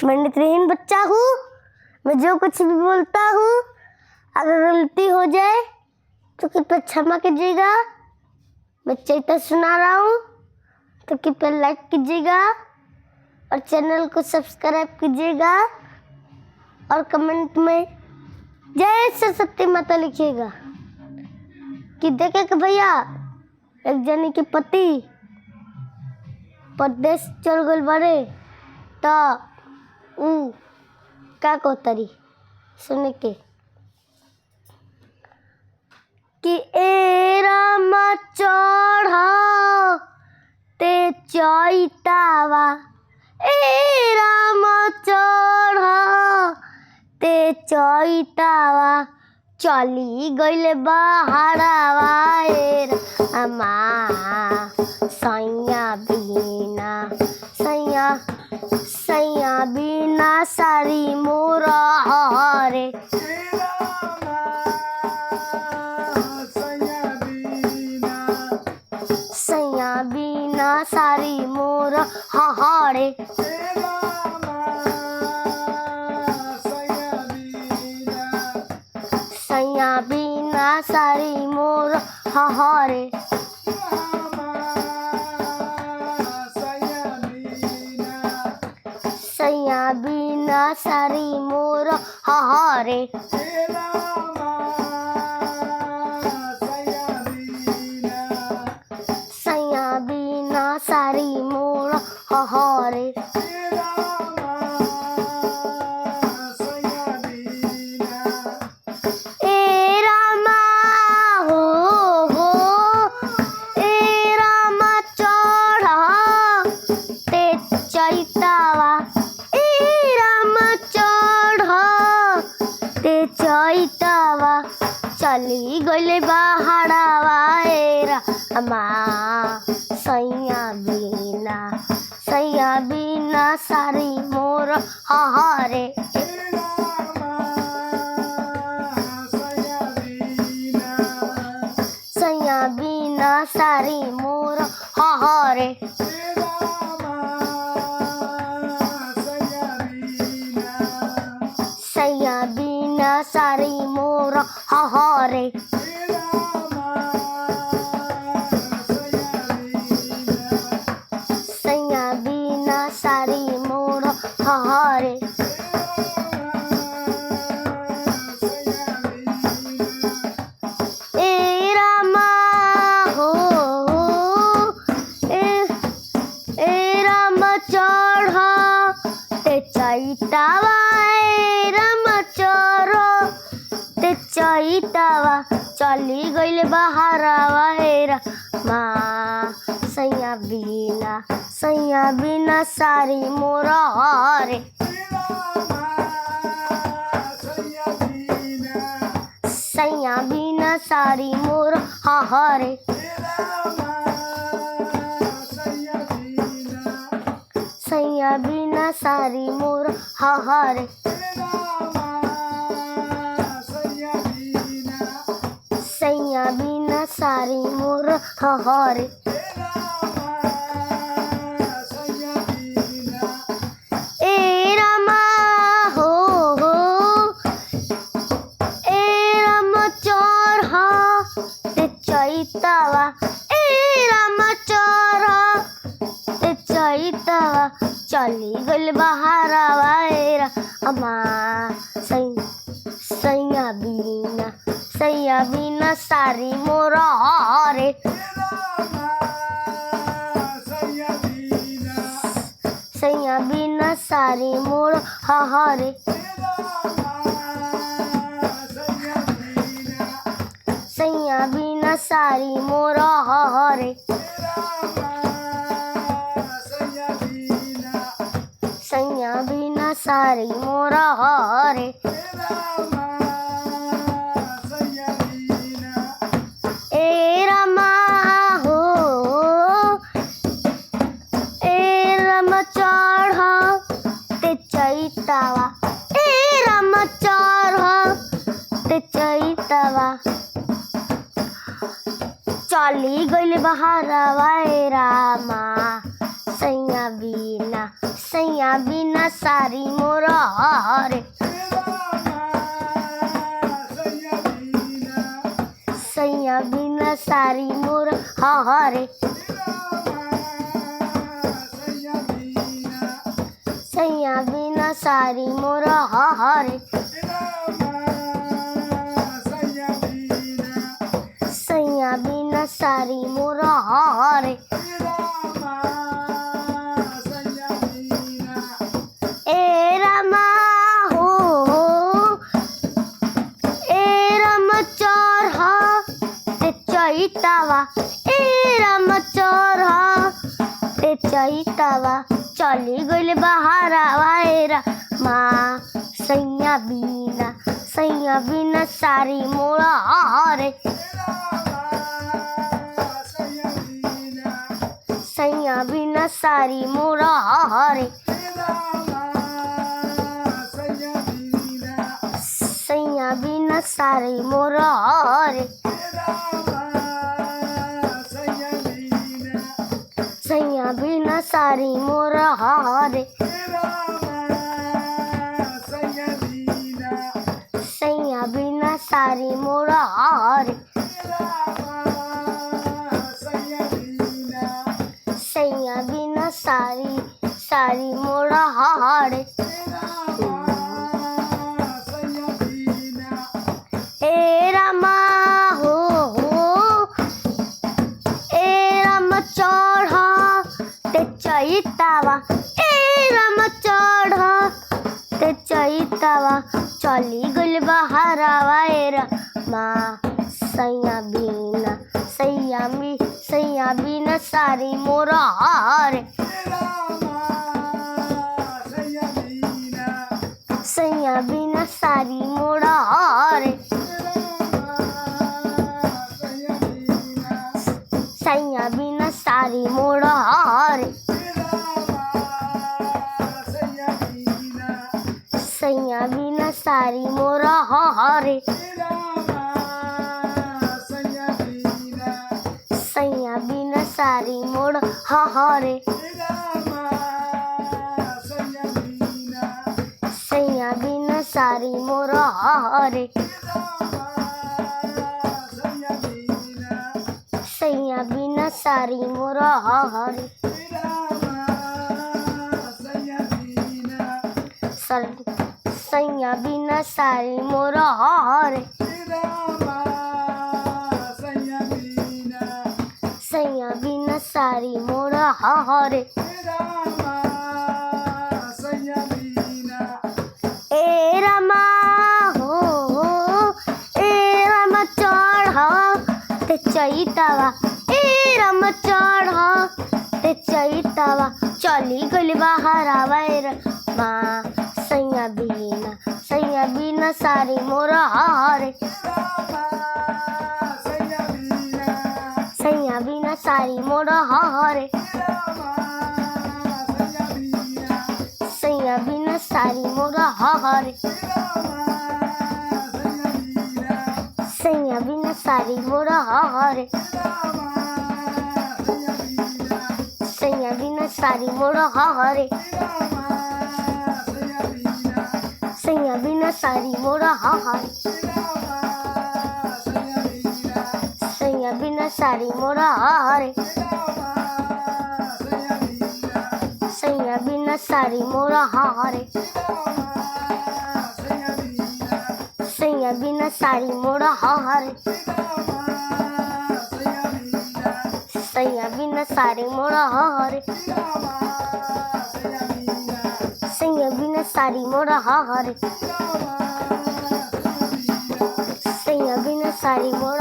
मैं नेत्रहीन बच्चा हूँ। मैं जो कुछ भी बोलता हूँ, अगर गलती हो जाए तो कृपया क्षमा कीजिएगा। मैं चैता सुना रहा हूँ तो कृपया लाइक कीजिएगा और चैनल को सब्सक्राइब कीजिएगा और कमेंट में जय सरस्वती माता लिखिएगा। कि देखे कि भैया एक जनी के पति परदेश चल गल बारे तो का कहतरी सुने के कि ए राम चढ़ा ते चैतावा, ए राम चढ़ा ते चैतावा, चली गइल बहारावा ए रामा सैया बिना, सैया बिना सारी मोर हरे। सैया बिना सारी मोर हरे। सैया बिना सारी मोर हरे। सैया बिना सारी मोर हरे। सैया बिना सारी मोर हरे। ए रामा हो ए रामा चढ़ा ते चैतावा, ए रामा चढ़ा ते चैतावा, चली गइल बहारावा ए रामा सैया बिना सारी मोर हरे। सैया बिना सारी मोर हरे। सैया बिना सारी मोर हरे। सैया बिना सारी मोर हरे। ए रामा हो ए राम चढ़ा ते चैतावा, ए राम चढ़ा ते चैतावा, चली गइल बहारावा हे रामा सैया बिना सारी मोर हरे। सैया बिना सारी मोर हरे। सैया बिना सारी मोर हरे। सैया बिना सारी मोर हरे। ए रामा हो ए राम चढ़ा ते चैतावा, ए राम चढ़ा ते चैतावा, चली गइल बहारावा ए रामा सैया बिना सारी मोर हरे। सैया बिना सारी मोर हरे। सैया बिना सारी मोर हरे। सैया बिना सारी मोर हरे। ए रामा हो ए राम चढ़ा ते चैतावा, ए राम चढ़ा ते चैतावा, चली गइल बहारावा ए रामा सैया बिना सारी मोर हारे सैया बिना सारी मोर हारे सैया बिना सारी मोर हारे सैया बिना सारी मोर हारे ए रमा हो ए रम चोरहा ते चैतावा ए रम चोरहा ते चैतावा चली गइल बहारावा ए रमा सैया बिना सारी मोर हारे सैया बिना सारी मोर हारे सैया बिना सारी मोर हारे सैया बिना सारी मोर हारे सैया बिना सारी मोर हारे सैया बिना सारी मोर हारे ए रमा हो ए रम चढ़ा ते चैतावा ए रम चढ़ा ते चैतावा चली गइल बहारावा ए रमा सैया बिना सारी मोर हारे सैया बिना सारी मोर हारे सैया बिना सारी मोर हारे सैया बिना सारी मोर हारे सैया बिना सारी मोर हारे सैया बिना सारी मोर हारे सैया बिना सारी मोर हारे सैया बिना सारी मोर हारे सैया बिना सारी मोर हारे ए रमा हो ए रम चढ़ा ते चैतावा ए रम चढ़ा ते चैतावा चली गइल बहारावा ए रमा सैया बिना सारी मोर हारे सैया बिना सारी मोर हारे सैया बिना सारी मोर हारे सैया बिना सारी मोर हारे सैया बिना सारी मोर हारे सैया बिना सारी मोर हारे सैया बिना सारी मोर हारे सैया बिना सारी मोर हारे सैया बिना सारी मोर हारे सैया बिना सारी मोर हारे सैया बिना सारी मोर हारे सैया बिना सारी मोर